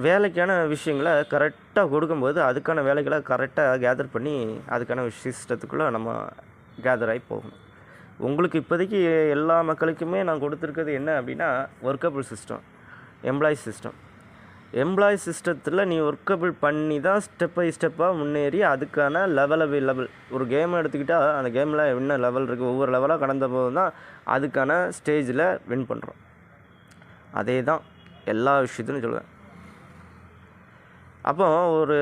வேலைக்கான விஷயங்கள கரெக்டாக கொடுக்கும்போது, அதுக்கான வேலைகள கரெக்டாக கேதர் பண்ணி, அதுக்கான சிஸ்டத்துக்குள்ள நம்ம கேதர் ஆகி போகணும். உங்களுக்கு இப்போதைக்கு எல்லா மக்களுக்குமே நான் கொடுத்துருக்கிறது என்ன அப்படின்னா, workable system, employee system. Employee சிஸ்டத்தில் நீ ஒர்க்கபிள் பண்ணி தான் ஸ்டெப் பை ஸ்டெப்பாக முன்னேறி அதுக்கான லெவல் ஒரு கேம் எடுத்துக்கிட்டால் அந்த கேமில் என்ன லெவல் இருக்குது, ஒவ்வொரு லெவலாக கடந்த போது தான் அதுக்கான ஸ்டேஜில் வின் பண்ணுறோம். அதே தான் எல்லா விஷயத்துலையும் சொல்லுவேன். அப்போ ஒரு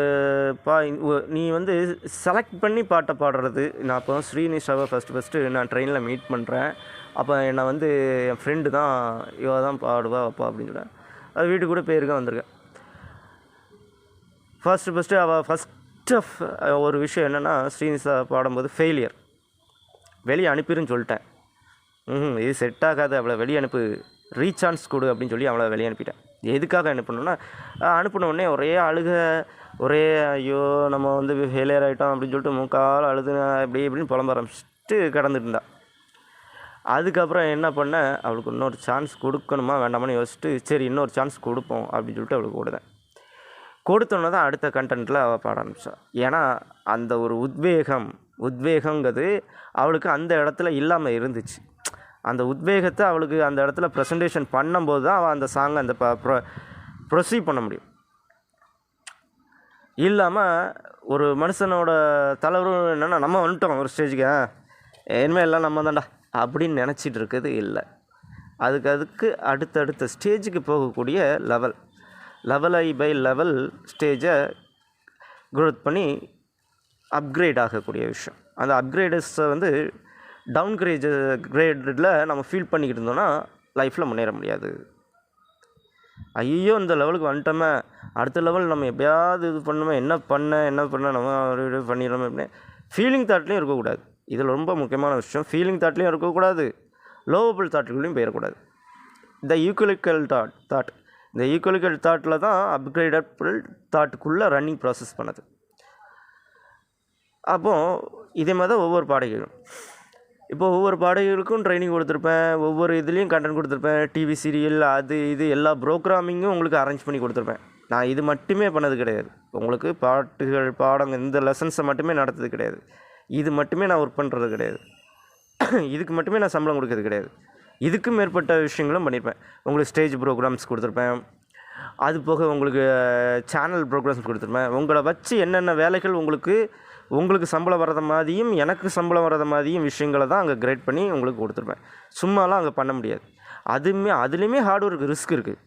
நீ வந்து செலக்ட் பண்ணி பாட்டை பாடுறது. நான் அப்போ ஸ்ரீனிஷாவை ஃபஸ்ட்டு நான் ட்ரெயினில் மீட் பண்ணுறேன். அப்போ என்னை வந்து என் ஃப்ரெண்டு தான் இவ தான் பாடுவா அப்பா அப்படின்னு சொல்கிறேன். அது வீட்டுக்கு கூட போயிருக்கேன், வந்திருக்கேன். ஃபஸ்ட்டு அவள் ஒரு விஷயம் என்னென்னா, ஸ்ரீனிஷா பாடும்போது ஃபெயிலியர் வெளியே அனுப்பிடுன்னு சொல்லிட்டேன். இது செட் ஆகாது, அவளை வெளியே அனுப்பு, ரீசான்ஸ் கொடு அப்படின்னு சொல்லி அவளை வெளியே அனுப்பிட்டேன். எதுக்காக அனுப்பணுன்னா, அனுப்பினோடனே ஒரே அழுக, ஒரே ஐயோ நம்ம வந்து ஃபெயிலியர் ஆகிட்டோம் அப்படின்னு சொல்லிட்டு முக்கால் அழுது இப்படின்னு புலம்ப ஆரம்பிச்சுட்டு கிடந்துட்டு இருந்தா. அதுக்கப்புறம் என்ன பண்ணேன், அவளுக்கு இன்னொரு சான்ஸ் கொடுக்கணுமா வேண்டாமான்னு யோசிச்சுட்டு, சரி இன்னொரு சான்ஸ் கொடுப்போம் அப்படின்னு சொல்லிட்டு அவளுக்கு கொடுத்தேன். கொடுத்தோன்னே தான் அடுத்த கண்டென்ட்டில் அவள் பாட ஆரம்பித்தாள். ஏன்னா அந்த ஒரு உத்வேகங்கிறது அவளுக்கு அந்த இடத்துல இல்லாமல் இருந்துச்சு. அந்த உத்வேகத்தை அவளுக்கு அந்த இடத்துல ப்ரெசன்டேஷன் பண்ணும்போது தான் அவள் அந்த சாங்கை அந்த ப்ரொசீட் பண்ண முடியும். இல்லாமல் ஒரு மனுஷனோட தலைவரும் என்னென்னா, நம்ம வந்துட்டோம் ஒரு ஸ்டேஜுக்கு, இனிமேல் எல்லாம் நம்ம தான்டா அப்படின்னு நினச்சிட்டு இருக்கிறது இல்லை. அதுக்கு அடுத்தடுத்த ஸ்டேஜுக்கு போகக்கூடிய லெவல் ஸ்டேஜை க்ரோத் பண்ணி அப்கிரேட் ஆகக்கூடிய விஷயம். அந்த அப்கிரேடஸை வந்து கிரேடில் நம்ம ஃபீல் பண்ணிக்கிட்டு இருந்தோம்னா லைஃப்பில் முன்னேற முடியாது. ஐயோ இந்த லெவலுக்கு வந்துட்டோமே, அடுத்த லெவல் நம்ம எப்படியாவது இது பண்ணுமே, என்ன பண்ண நம்ம பண்ணிடுறோமே அப்படின்னு ஃபீலிங் தாட்லேயும் இருக்கக்கூடாது. இதில் ரொம்ப முக்கியமான விஷயம், ஃபீலிங் தாட்லேயும் இருக்கக்கூடாது, லோவபிள் தாட்டுகளையும் போயிடக்கூடாது. இந்த ஈக்குவலிக்கல் தாட்டில் தான் அப்கிரேடபிள் தாட்டுக்குள்ளே ரன்னிங் ப்ராசஸ் பண்ணுது. அப்போது இதே மாதிரி தான் ஒவ்வொரு பாடகைகளும். இப்போது ஒவ்வொரு பாடகைகளுக்கும் ட்ரைனிங் கொடுத்துருப்பேன், ஒவ்வொரு இதுலேயும் கண்டென்ட் கொடுத்துருப்பேன், டிவி சீரியல் அது இது எல்லா ப்ரோக்ராமிங்கும் உங்களுக்கு அரேஞ்ச் பண்ணி கொடுத்துருப்பேன். நான் இது மட்டுமே பண்ணது கிடையாது. உங்களுக்கு பாடங்கள் இந்த லெசன்ஸை மட்டுமே நடத்தது கிடையாது. இது மட்டுமே நான் ஒர்க் பண்ணுறது கிடையாது. இதுக்கு மட்டுமே நான் சம்பளம் கொடுக்கறது கிடையாது. இதுக்கும் மேற்பட்ட விஷயங்களும் பண்ணியிருப்பேன். உங்களுக்கு ஸ்டேஜ் ப்ரோக்ராம்ஸ் கொடுத்துருப்பேன், அது போக உங்களுக்கு சேனல் ப்ரோக்ராம்ஸ் கொடுத்துருப்பேன். உங்களை வச்சு என்னென்ன வேலைகள் உங்களுக்கு சம்பளம் வர்றத மாதிரியும் எனக்கு சம்பளம் வர்றத மாதிரியும் விஷயங்களை தான் அங்கே கிரேட் பண்ணி உங்களுக்கு கொடுத்துருப்பேன். சும்மாலாம் அங்கே பண்ண முடியாது. அதுலேயுமே ஹார்ட் ஒர்க், ரிஸ்க் இருக்குது,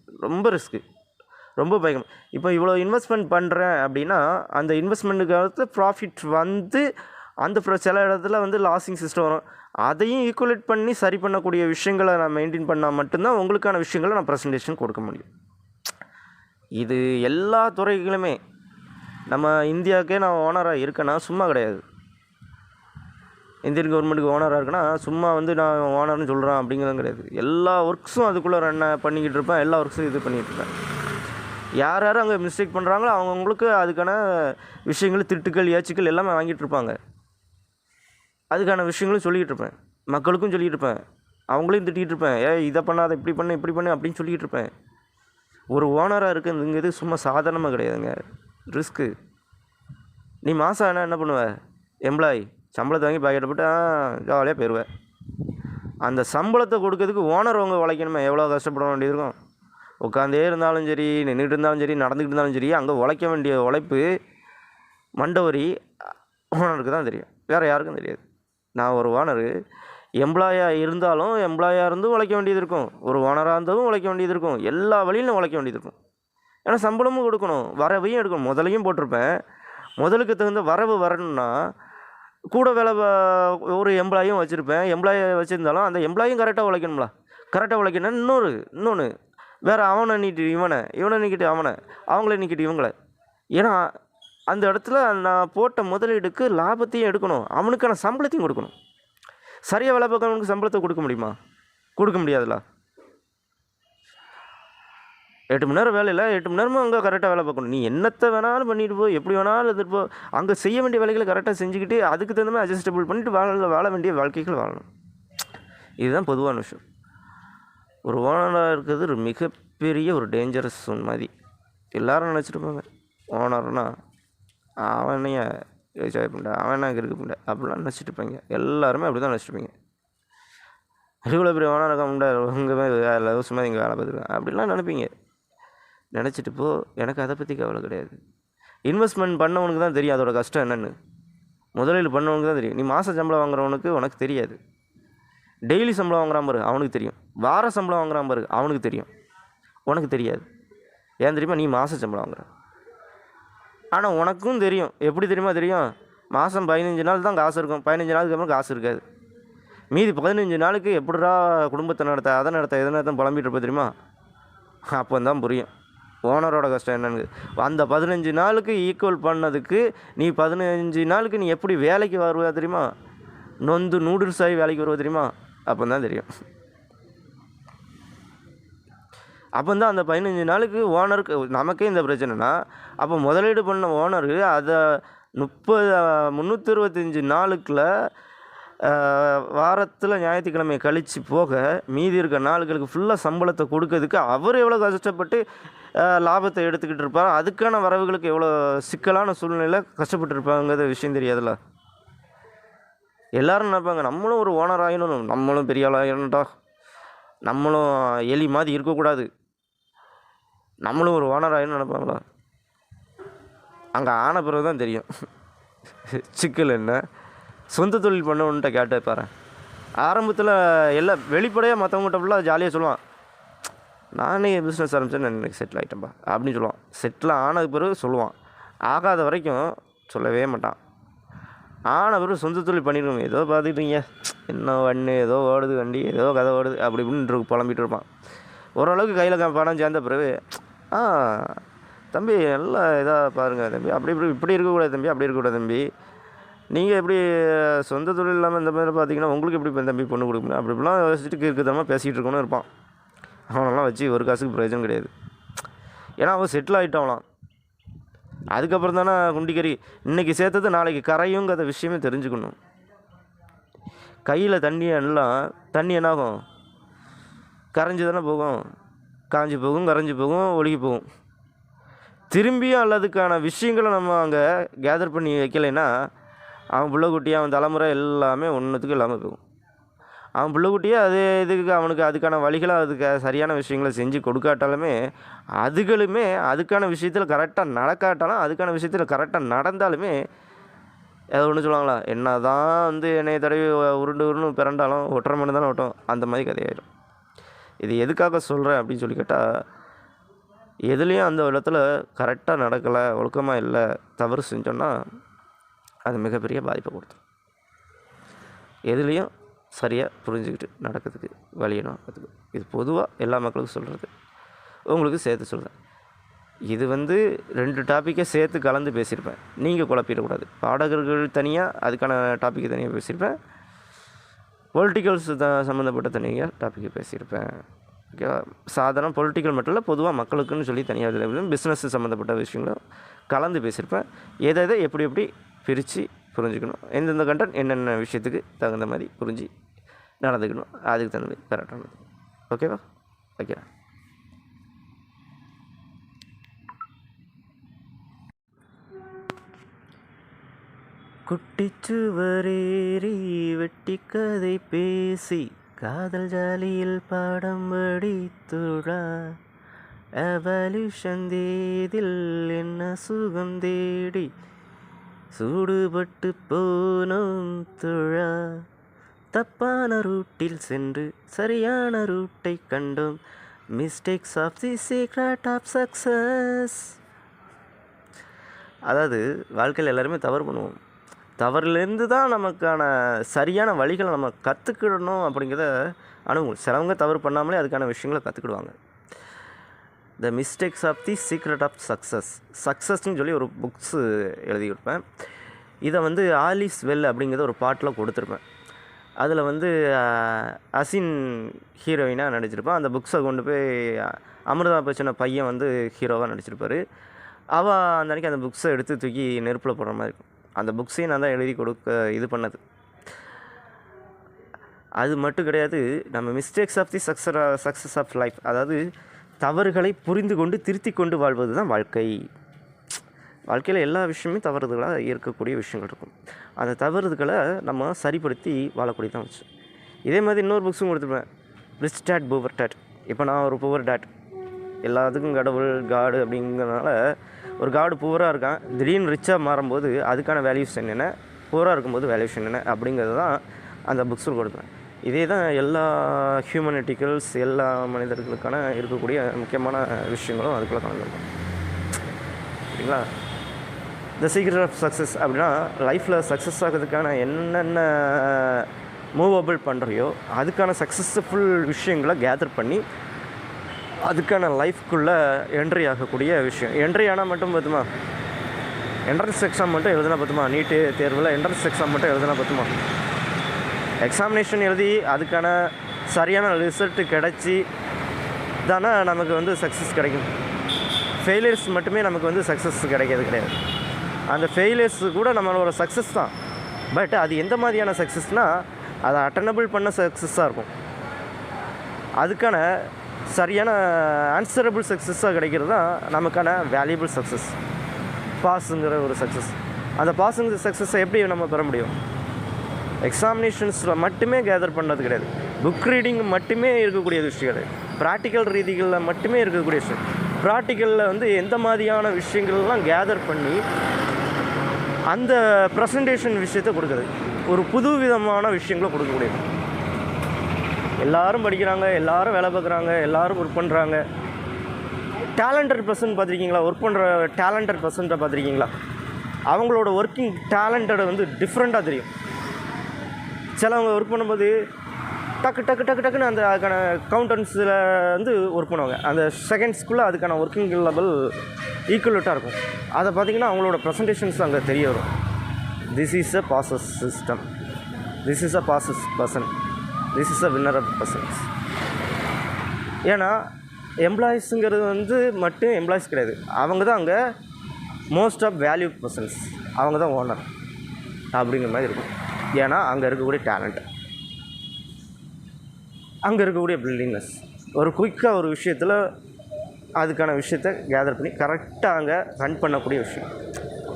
ரொம்ப பயங்கரம். இப்போ இவ்வளோ இன்வெஸ்ட்மெண்ட் பண்ணுறேன் அப்படின்னா அந்த இன்வெஸ்ட்மெண்ட்டுக்கு அடுத்து ப்ராஃபிட் வந்து அந்த சில இடத்துல வந்து லாஸிங் சிஸ்டம் வரும். அதையும் ஈக்குவலேட் பண்ணி சரி பண்ணக்கூடிய விஷயங்களை நான் மெயின்டைன் பண்ணால் மட்டும்தான் உங்களுக்கான விஷயங்களை நான் ப்ரெசன்டேஷன் கொடுக்க முடியும். இது எல்லா துறைகளுமே. நம்ம இந்தியாவுக்கே நான் ஓனராக இருக்கேன்னா சும்மா கிடையாது. இந்தியன் கவர்மெண்ட்டுக்கு ஓனராக இருக்கேன்னா சும்மா வந்து நான் ஓனர்னு சொல்கிறேன் அப்படிங்கிறது கிடையாது. எல்லா ஒர்க்ஸும் அதுக்குள்ளே ரன் பண்ணிக்கிட்டு இருப்பேன், எல்லா ஒர்க்ஸும் இது பண்ணிகிட்டு இருப்பேன். யார் அங்கே மிஸ்டேக் பண்ணுறாங்களோ அவங்கவுங்களுக்கு அதுக்கான விஷயங்கள், திட்டுக்கள், ஏச்சுக்கள் எல்லாமே வாங்கிட்டு இருப்பாங்க. அதுக்கான விஷயங்களும் சொல்லிக்கிட்டு இருப்பேன், மக்களுக்கும் சொல்லிகிட்டு இருப்பேன், அவங்களையும் திட்டிகிட்டு இருப்பேன். இதை பண்ணாத, இப்படி பண்ணு அப்படின்னு சொல்லிக்கிட்டு இருப்பேன். ஒரு ஓனராக இருக்குங்கிறது சும்மா சாதாரணமாக கிடையாதுங்க, ரிஸ்க்கு. நீ மாதம் என்ன பண்ணுவ, எம்ப்ளாயி சம்பளத்தை வாங்கி பாக்கெட்டை போட்டு ஜாலியாக போயிடுவேன். அந்த சம்பளத்தை கொடுக்கறதுக்கு ஓனர் அவங்க உழைக்கணுமே, எவ்வளோ கஷ்டப்பட வேண்டியது இருக்கும். உட்காந்தே இருந்தாலும் சரி, நின்றுட்டு இருந்தாலும் சரி, நடந்துக்கிட்டு இருந்தாலும் சரி, அங்கே உழைக்க வேண்டிய உழைப்பு மண்டவரி ஓனருக்கு தான் தெரியும், வேறு யாருக்கும் தெரியாது. நான் ஒரு ஓனரு, எம்ப்ளாயாக இருந்தும் உழைக்க வேண்டியது இருக்கும், ஒரு ஓனராக இருந்தாலும் உழைக்க வேண்டியது இருக்கும், எல்லா வழியிலும் உழைக்க வேண்டியது இருக்கும். ஏன்னா சம்பளமும் கொடுக்கணும், வரவையும் எடுக்கணும். முதலையும் போட்டிருப்பேன், முதலுக்கு தகுந்த வரவு வரணும்னா கூட வேலை ஒரு எம்ப்ளாயும் வச்சுருப்பேன். எம்ப்ளாயி வச்சுருந்தாலும் அந்த எம்ப்ளாயும் கரெக்டாக உழைக்கணும்ல. கரெக்டாக உழைக்கணும். இன்னொன்று வேறு அவனை நீக்கிட்டு இவனை நீக்கிட்டு அவங்கள நீக்கிட்டு இவங்கள. ஏன்னா அந்த இடத்துல நான் போட்ட முதலீடுக்கு லாபத்தையும் எடுக்கணும், அவனுக்கான சம்பளத்தையும் கொடுக்கணும். சரியாக வேலை பார்க்கறவனுக்கு சம்பளத்தை கொடுக்க முடியுமா? கொடுக்க முடியாதுல்ல. 8 மணி நேரம் வேலையில் 8 மணி நேரமும் அங்கே கரெக்டாக வேலை பார்க்கணும். நீ என்னத்தை வேணாலும் பண்ணிட்டு போ, எப்படி வேணாலும் எடுத்துகிட்டு போ, அங்கே செய்ய வேண்டிய வேலைகளை கரெக்டாக செஞ்சுக்கிட்டு அதுக்கு தகுந்த மாதிரி அட்ஜஸ்டபிள் பண்ணிவிட்டு வாழ வேண்டிய வாழ்க்கைகள் வாழணும். இதுதான் பொதுவான விஷயம். ஒரு ஓனராக இருக்கிறது ஒரு மிகப்பெரிய ஒரு டேஞ்சரஸ் மாதிரி. எல்லோரும் நினச்சிருப்பாங்க ஓனர்னா அவனைய என்ஜாய் பண்ண அவன் என்ன இருக்கு பண்ண அப்படிலாம் நினச்சிட்டு இருப்பாங்க. எல்லாருமே அப்படி தான் நினச்சிட்ருப்பீங்க. இவ்வளோ பெரிய ஓனர் இருக்க முடியாது உங்கள் வேலை சும்மா இங்கே வேலை பார்த்துருக்கேன் அப்படிலாம் நினைப்பீங்க. நினச்சிட்டு போ, எனக்கு அதை பற்றி கவலை கிடையாது. இன்வெஸ்ட்மெண்ட் பண்ணவனுக்கு தான் தெரியும் அதோட கஷ்டம் என்னென்னு. முதலீடு பண்ணவனுக்கு தான் தெரியும். நீ மாத சம்பளம் வாங்குறவனுக்கு உனக்கு தெரியாது. டெய்லி சம்பளம் வாங்குறான் பாரு அவனுக்கு தெரியும். வார சம்பளம் வாங்குறான் பாரு அவனுக்கு தெரியும். உனக்கு தெரியாது. ஏன் தெரியுமா? நீ மாத சம்பளம் வாங்குற. ஆனால் உனக்கும் தெரியும். எப்படி தெரியுமா தெரியும்? மாதம் 15 நாள் தான் காசு இருக்கும். 15 நாளுக்கு அப்புறம் காசு இருக்காது. மீதி 15 நாளுக்கு எப்படிடா குடும்பத்தை நடத்த, அதை நடத்த, எதை நடத்த புலம்பிட்டு இருப்ப தெரியுமா? அப்போ தான் புரியும் ஓனரோட கஷ்டம் என்னன்னு. அந்த 15 நாளுக்கு ஈக்குவல் பண்ணதுக்கு நீ 15 நாளுக்கு நீ எப்படி வேலைக்கு வருவா தெரியுமா? நொந்து நூடுல்ஸ் ஆகி வேலைக்கு வருவா தெரியுமா? அப்போ தான் தெரியும். அப்போ தான் அந்த 15 நாளுக்கு ஓனருக்கு நமக்கே இந்த பிரச்சனைனா, அப்போ முதலீடு பண்ண ஓனரு அதை 365 நாளுக்குள்ள வாரத்தில் ஞாயிற்றுக்கிழமை கழித்து போக மீதி இருக்க நாளுகளுக்கு ஃபுல்லாக சம்பளத்தை கொடுக்கறதுக்கு அவர் எவ்வளோ கஷ்டப்பட்டு லாபத்தை எடுத்துக்கிட்டு இருப்பார். அதுக்கான வரவுகளுக்கு எவ்வளோ சிக்கலான சூழ்நிலையில் கஷ்டப்பட்டு இருப்பாங்கிறது விஷயம் தெரியாதுல்ல. எல்லோரும் நினைப்பாங்க நம்மளும் ஒரு ஓனர் ஆகிடணும், நம்மளும் பெரிய ஆள் ஆகிடணும்டா, நம்மளும் எலி மாதிரி இருக்கக்கூடாது, நம்மளும் ஒரு ஓனர் ஆகிடணும்னு நினைப்பாங்களா? அங்கே ஆன பிறகு தான் தெரியும் சிக்கல் என்ன. சொந்த தொழில் பண்ணவன்ட்ட கேட்டு பாரு. ஆரம்பத்தில் எல்லாம் வெளிப்படையாக மற்றவங்ககிட்ட ஃபுல்லாக ஜாலியாக சொல்லுவான், நானே பிஸ்னஸ் ஆரம்பிச்சேன்னு எனக்கு செட்டில் ஆகிட்டேன்ப்பா அப்படின்னு சொல்லுவான். செட்டில் ஆனது பிறகு சொல்லுவான். ஆகாத வரைக்கும் சொல்லவே மாட்டான். ஆன பிறகு சொந்த தொழில் பண்ணிடுவோம். ஏதோ பார்த்துக்கிட்டீங்க என்ன வண்டி ஏதோ ஓடுது, வண்டி ஏதோ கதை ஓடுது அப்படி இப்படின்னு புலம்பிகிட்டு இருப்பான். ஓரளவுக்கு கையில் பணம் சேர்ந்த பிறகு தம்பி நல்லா இதாக பாருங்கள் தம்பி, அப்படி இப்படி இருக்கக்கூடாது தம்பி, அப்படி இருக்கக்கூடாது தம்பி, நீங்கள் எப்படி சொந்த தொழில் இல்லாமல் இந்த மாதிரி பார்த்தீங்கன்னா உங்களுக்கு எப்படி தம்பி பொண்ணு கொடுக்கணும் அப்படி இப்படிலாம் யோசிச்சுட்டு இருக்கிறதமாக பேசிகிட்டு இருக்கணும்னு இருப்பான். அவனெல்லாம் வச்சு ஒரு காசுக்கு பிரயோஜனம் கிடையாது. ஏன்னா அவன் செட்டில் ஆகிட்டான்லாம். அதுக்கப்புறம் தானே குண்டிக்கறி இன்றைக்கி சேர்த்தது நாளைக்கு கரையுங்கிற விஷயமே தெரிஞ்சுக்கணும். கையில் தண்ணி என்னாகும்? கரைஞ்சி தானே போகும். காஞ்சி போகும், கரைஞ்சி போகும், ஒழுகி போகும். திரும்பியும் அல்லதுக்கான விஷயங்களை நம்ம அங்கே கேதர் பண்ணி வைக்கலைன்னா அவன் பிள்ளைக்குட்டியாக அவன் தலைமுறை எல்லாமே ஒன்றுத்துக்கும் இல்லாமல் போகும். அவன் பிள்ளைக்குட்டியே அது இதுக்கு அவனுக்கு அதுக்கான வழிகளை அதுக்கு சரியான விஷயங்களை செஞ்சு கொடுக்காட்டாலுமே அதுகளுமே அதுக்கான விஷயத்தில் கரெக்டாக நடக்காட்டாலும் அதுக்கான விஷயத்தில் கரெக்டாக நடந்தாலுமே ஏதோ ஒன்று சொல்லுவாங்களா, என்ன தான் என்னை தடவி உருண்டு பிறண்டாலும் ஒட்டுற மணி தானே ஓட்டும், அந்த மாதிரி கதையாயிடும். இது எதுக்காக சொல்கிறேன் அப்படின்னு சொல்லி கேட்டால், எதுலேயும் அந்த இடத்துல கரெக்டாக நடக்கலை, ஒழுக்கமாக இல்லை, தவறு செஞ்சோன்னா அது மிகப்பெரிய பாதிப்பை கொடுத்துரும். எதுலேயும் சரியாக புரிஞ்சுக்கிட்டு நடக்கிறதுக்கு வழியணும். இது பொதுவாக எல்லா மக்களுக்கும் சொல்கிறது, உங்களுக்கு சேர்த்து சொல்கிறேன். இது 2 டாப்பிக்கை சேர்த்து கலந்து பேசியிருப்பேன். நீங்கள் குழப்பிடக்கூடாது. பாடகர்கள் தனியாக அதுக்கான டாப்பிக்கை தனியாக பேசியிருப்பேன், பொலிட்டிக்கல்ஸ் சம்மந்தப்பட்ட தனியாக டாப்பிக்கை பேசியிருப்பேன். ஓகேவா? சாதாரண பொலிட்டிக்கல் மட்டும் இல்லை, பொதுவாக மக்களுக்குன்னு சொல்லி தனியாக பிஸ்னஸ் சம்மந்தப்பட்ட விஷயங்களும் கலந்து பேசியிருப்பேன். எதை எப்படி பிரித்து புரிஞ்சுக்கணும், எந்தெந்த கண்டென்ட் என்னென்ன விஷயத்துக்கு தகுந்த மாதிரி புரிஞ்சு நடந்துக்கணும், அதுக்கு தகுந்த மாதிரி கரெக்டானது. ஓகேவா? ஓகே. குட்டிச்சுவரேறி வெட்டி கதை பேசி காதல் ஜாலியில் பாடம் படித்துடா, எவல்யூஷன் தேதில் என்ன சுகம் தேடி சூடுபட்டு போனோம் துழா, தப்பான ரூட்டில் சென்று சரியான ரூட்டை கண்டோம், mistakes of the secret of success. அதாவது வாழ்க்கையில் எல்லாருமே தவறு பண்ணுவோம். தவறுலேருந்து தான் நமக்கான சரியான வழிகளை நம்ம கற்றுக்கிடணும் அப்படிங்கிறத அனுபவம். சிலவங்க தவறு பண்ணாமலே அதுக்கான விஷயங்களை கற்றுக்கிடுவாங்க. The mistakes of the secret of சக்ஸஸ்ன்னு சொல்லி ஒரு புக்ஸு எழுதி கொடுப்பேன். இதை ஆலிஸ் வெல் அப்படிங்கிறத ஒரு பாட்டில் கொடுத்துருப்பேன். அதில் அசின் ஹீரோயினாக நடிச்சிருப்பான். அந்த புக்ஸை கொண்டு போய் அமிர்தா பச்சனை பையன் ஹீரோவாக நடிச்சிருப்பார். அவள் அந்த அன்றைக்கி அந்த புக்ஸை எடுத்து தூக்கி நெருப்பில் போடுற மாதிரி இருக்கும். அந்த புக்ஸையும் நான் தான் எழுதி இது பண்ணது. அது மட்டும் கிடையாது, நம்ம mistakes of the success of life, அதாவது தவறுகளை புரிந்து கொண்டு திருத்தி கொண்டு வாழ்வது தான் வாழ்க்கை. வாழ்க்கையில் எல்லா விஷயமே தவறுதலாக இருக்கக்கூடிய விஷயங்கள் இருக்கும். அந்த தவறுதல்களை நம்ம சரிப்படுத்தி வாழக்கூடியதான் வச்சு. இதே மாதிரி இன்னொரு புக்ஸும் கொடுத்துருப்பேன், ரிச் டேட் புவர் டேட். இப்போ நான் ஒரு புவர் டேட், எல்லாத்துக்கும் கடவுள் காடு அப்படிங்கிறதுனால ஒரு காடு புவராக இருக்கான், திடீர்னு ரிச்சாக மாறும்போது அதுக்கான வேல்யூஸ் என்னென்ன, புவராக இருக்கும்போது வேல்யூஸ் என்னென்ன அப்படிங்கிறது தான் அந்த புக்ஸில் கொடுப்பேன். இதே தான் எல்லா ஹியூமனிட்டிக்கல்ஸ், எல்லா மனிதர்களுக்கான இருக்கக்கூடிய முக்கியமான விஷயங்களும் அதுக்குள்ளே கலந்துருக்கும். சரிங்களா? த சீக்ரெட் ஆஃப் சக்ஸஸ் அப்படின்னா லைஃப்பில் சக்ஸஸ் ஆகிறதுக்கான என்னென்ன மூவபிள் பண்ணுறியோ அதுக்கான சக்ஸஸ்ஃபுல் விஷயங்களை கேதர் பண்ணி அதுக்கான லைஃப்குள்ளே என்ட்ரி ஆகக்கூடிய விஷயம். என்ட்ரி ஆனால் மட்டும் பார்த்துமா, என்ட்ரன்ஸ் எக்ஸாம் மட்டும் எழுதுனா பார்த்துமா, நீட்டு தேர்வில் என்ட்ரன்ஸ் எக்ஸாம் மட்டும் எழுதுனா பார்த்துமா, எக்ஸாமினேஷன் எழுதி அதுக்கான சரியான ரிசல்ட்டு கிடச்சி தானே நமக்கு சக்ஸஸ் கிடைக்கும். ஃபெயிலியர்ஸ் மட்டுமே நமக்கு சக்ஸஸ் கிடைக்கிறது கிடையாது. அந்த ஃபெயிலியர்ஸ் கூட நம்மளோட சக்ஸஸ் தான். பட் அது எந்த மாதிரியான சக்ஸஸ்னால் அதை அட்டனபிள் பண்ண சக்ஸஸாக இருக்கும். அதுக்கான சரியான ஆன்சரபிள் சக்ஸஸாக கிடைக்கிறது தான் நமக்கான வேல்யூபிள் சக்ஸஸ். பாஸுங்கிற ஒரு சக்ஸஸ். அந்த பாஸுங்கிற சக்ஸஸை எப்படி நம்ம பெற முடியும்? எக்ஸாமினேஷன்ஸில் மட்டுமே கேதர் பண்ணுறது கிடையாது. புக் ரீடிங் மட்டுமே இருக்கக்கூடிய விஷயம் கிடையாது. ப்ராக்டிக்கல் ரீதிகளில் மட்டுமே இருக்கக்கூடிய விஷயம். ப்ராக்டிக்கலில் எந்த மாதிரியான விஷயங்கள்லாம் கேதர் பண்ணி அந்த ப்ரெசன்டேஷன் விஷயத்தை கொடுக்குறது, ஒரு புது விதமான விஷயங்களை கொடுக்கக்கூடியது. எல்லோரும் படிக்கிறாங்க, எல்லோரும் வேலை பார்க்குறாங்க, எல்லோரும் ஒர்க் பண்ணுறாங்க. டேலண்டட் பர்சன் பார்த்துருக்கீங்களா? ஒர்க் பண்ணுற டேலண்டட் பர்சன்ட்டை பார்த்துருக்கீங்களா? அவங்களோட ஒர்க்கிங் டேலண்டடை டிஃப்ரெண்ட்டாக தெரியும். சிலவங்க ஒர்க் பண்ணும்போது டக்குன்னு அதுக்கான கவுண்டன்ஸில் ஒர்க் பண்ணுவாங்க. அந்த செகண்ட்ஸ்குள்ளே அதுக்கான ஒர்க்கிங் லெவல் ஈக்குவலேட்டாக இருக்கும். அதை பார்த்திங்கன்னா அவங்களோட ப்ரெசன்டேஷன்ஸ் அங்கே தெரிய வரும். This is a passes system, this is a passes person, this is a winner of persons. ஏன்னா எம்ப்ளாயீஸுங்கிறது மட்டும் எம்ப்ளாயீஸ் கிடையாது, அவங்க தான் அங்கே மோஸ்ட் ஆஃப் வேல்யூ பர்சன்ஸ், அவங்க தான் ஓனர் அப்படிங்கிற மாதிரி இருக்கும். ஏன்னா அங்கே இருக்கக்கூடிய டேலண்ட், அங்கே இருக்கக்கூடிய பில்டிங்னஸ், ஒரு குயிக்காக ஒரு விஷயத்தில் அதுக்கான விஷயத்தை கேதர் பண்ணி கரெக்டாக அங்கே ரன் பண்ணக்கூடிய விஷயம்.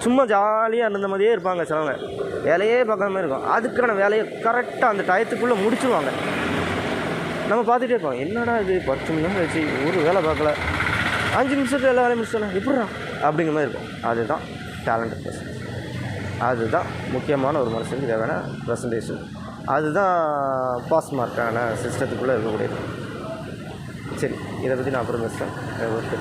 சும்மா ஜாலியாக இருந்த மாதிரியே இருப்பாங்க சிலவங்க, வேலையே பார்க்காம இருக்கும். அதுக்கான வேலையை கரெக்டாக அந்த டயத்துக்குள்ளே முடிச்சுடுவாங்க. நம்ம பார்த்துட்டே இருப்போம், என்னடா இது 10 நிமிஷம் வச்சு ஒரு வேலை பார்க்கல, 5 நிமிஷத்தில் எல்லா வேலையும் முடிச்சோன்னா எப்படிடா அப்படிங்கிற மாதிரி இருக்கும். அதுதான் டேலண்டட் பர்சன். அதுதான் முக்கியமான ஒரு மனுஷனுக்கு தேவையான ப்ரெசன்டேஷன். அதுதான் பாஸ் மார்க்கான சிஸ்டத்துக்குள்ளே இருக்கக்கூடியது. சரி, இதை பற்றி நான் அப்புறம் பேசுகிறேன். ஓகே.